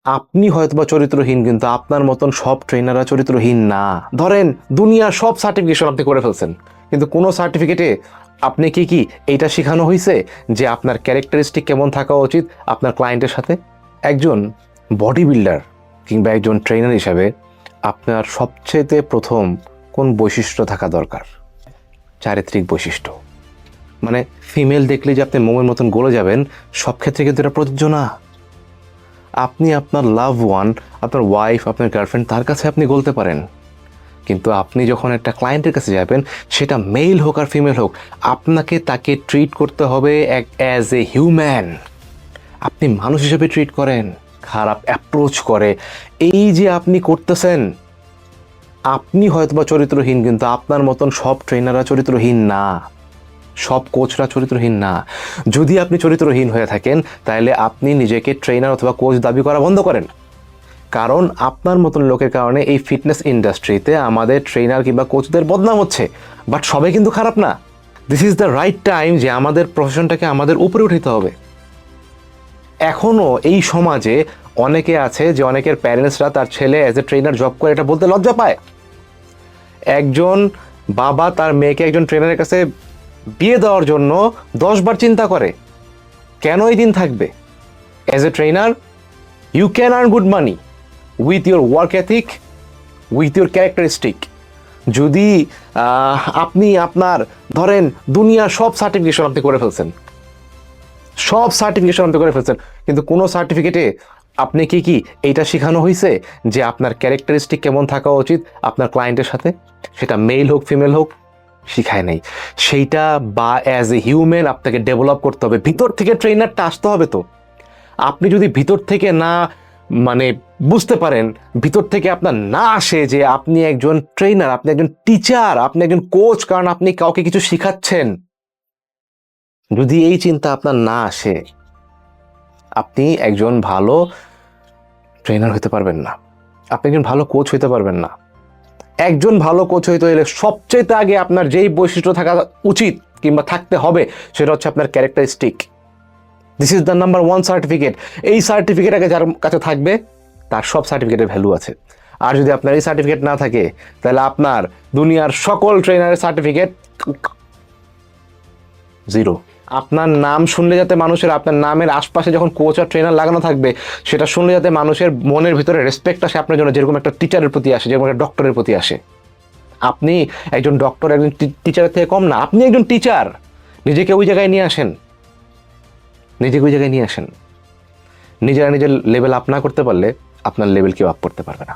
আপনি হয়তোবা চরিত্রহীন, কিন্তু আপনার মতন সব ট্রেনাররা চরিত্রহীন না। ধরেন দুনিয়ার সব সার্টিফিকেশন আপনি করে ফেলছেন, কিন্তু কোনো সার্টিফিকেটে আপনি কি এইটা শেখানো হয়েছে যে আপনার ক্যারেক্টারিস্টিক কেমন থাকা উচিত আপনার ক্লায়েন্টের সাথে। একজন বডি বিল্ডার কিংবা একজন ট্রেনার হিসাবে আপনার সবচেয়ে প্রথম কোন বৈশিষ্ট্য থাকা দরকার? চারিত্রিক বৈশিষ্ট্য। মানে ফিমেল দেখলে যে আপনি মোমের মতন গলে যাবেন, সব ক্ষেত্রে কিন্তু এটা প্রযোজ্য না। আপনি আপনার লাভ ওয়ান, আপনার ওয়াইফ, আপনার গার্লফ্রেন্ড, তার কাছে আপনি গলতে পারেন, কিন্তু আপনি যখন একটা ক্লায়েন্টের কাছে যাবেন, সেটা মেল হোক আর ফিমেল হোক, আপনাকে তাকে ট্রিট করতে হবে অ্যাজ এ হিউম্যান। আপনি মানুষ হিসেবে ট্রিট করেন, খারাপ অ্যাপ্রোচ করে এই যে আপনি করতেছেন। আপনি হয়তোবা চরিত্রহীন, কিন্তু আপনার মতন সব ট্রেনাররা চরিত্রহীন না, সব কোচরা চরিত্রহীন না। যদি আপনি চরিত্রহীন হয়ে থাকেন, তাহলে আপনি নিজেকে ট্রেনার অথবা কোচ দাবি করা বন্ধ করেন। কারণ আপনার মতন লোকের কারণে এই ফিটনেস ইন্ডাস্ট্রিতে আমাদের ট্রেনার কিংবা কোচদের বদনাম হচ্ছে। বাট সবাই কিন্তু খারাপ না। This is the right time যে আমাদের প্রফেশনটাকে আমাদের উপরে উঠাতে হবে। এখনও এই সমাজে অনেকে আছে যে অনেকের প্যারেন্টসরা তার ছেলে অ্যাজ এ ট্রেনার জব করে এটা বলতে লজ্জা পায়। একজন বাবা তার মেয়েকে একজন ট্রেনারের কাছে বিয়ে দেওয়ার জন্য 10 বার চিন্তা করে। কেন এই দিন থাকবে? As a trainer you can earn good money with your work ethic, with your characteristic. যদি আপনি আপনার ধরেন দুনিয়ার সব সার্টিফিকেশন আপনি করে ফেলছেন, সব সার্টিফিকেশন আপনি করে ফেলছেন, কিন্তু কোনো সার্টিফিকেটে আপনি কি এইটা শেখানো হয়েছে যে আপনার ক্যারেক্টারিস্টিক কেমন থাকা উচিত আপনার ক্লায়েন্টের সাথে, সেটা মেল হোক ফিমেল হোক, শিখায় নাই। সেইটা বা অ্যাজ এ হিউম্যান আপনাকে ডেভেলপ করতে হবে, ভিতর থেকে ট্রেনারটা আসতে হবে। তো আপনি যদি ভিতর থেকে না মানে বুঝতে পারেন, ভিতর থেকে আপনার না আসে যে আপনি একজন ট্রেনার, আপনি একজন টিচার, আপনি একজন কোচ, কারণ আপনি কাউকে কিছু শিখাচ্ছেন, যদি এই চিন্তা আপনার না আসে, আপনি একজন ভালো ট্রেনার হতে পারবেন না, আপনি একজন ভালো কোচ হতে পারবেন না। একজন ভালো কোচ হইতে হলে সবচেয়ে আগে আপনার যেই বৈশিষ্ট্য থাকা উচিত কিংবা থাকতে হবে, সেটা হচ্ছে আপনার characteristic. This is the number one certificate. এই সার্টিফিকেট আগে যার কাছে থাকবে, তার সব সার্টিফিকেটের ভ্যালু আছে। আর যদি আপনার এই সার্টিফিকেট না থাকে, তাহলে আপনার দুনিয়ার সকল ট্রেনারের সার্টিফিকেট জিরো। আপনার নাম শুনলে যাতে মানুষের, আপনার নামের আশপাশে যখন কোচ আর ট্রেনার লাগানো থাকবে, সেটা শুনলে যাতে মানুষের মনের ভিতরে রেসপেক্ট আসে আপনার জন্য, যেরকম একটা টিচারের প্রতি আসে, যেরকম একটা ডক্টরের প্রতি আসে। আপনি একজন ডক্টর একজন টিচারের থেকে কম না, আপনি একজন টিচার। নিজেকে ওই জায়গায় নিয়ে আসেন, নিজেকে ওই জায়গায় নিয়ে আসেন। নিজেরা নিজের লেভেল আপ না করতে পারলে আপনার লেভেল কেউ আপ করতে পারবে না।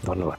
ধন্যবাদ।